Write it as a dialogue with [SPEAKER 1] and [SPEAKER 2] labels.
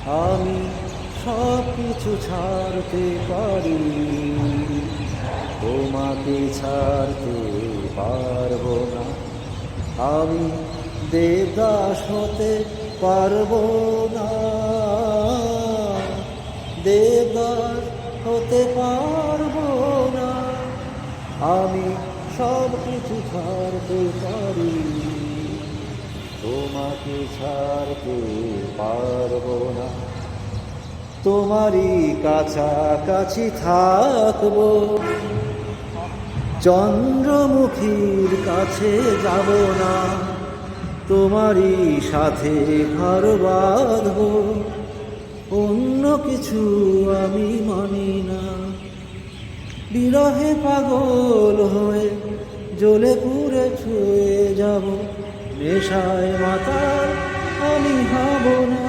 [SPEAKER 1] আমি সব কিছু ছাড়তে পারি, তোমাকে ছাড়তে পারবো না। আমি দেবদাস হতে পারবো না, দেবদাস হতে পারবো না। আমি সব কিছু ছাড়তে পারি, তোমাকে ছাড়তে পারবো না। তোমারই কাছাকাছি থাকবো, চন্দ্রমুখীর কাছে যাব না। তোমারই সাথে ঘর বাঁধবো, অন্য কিছু আমি মানি না। বিরহে পাগল হয়ে জ্বলে পুড়ে ছুঁয়ে যাব, নেশায় মাতাল আমি হব না।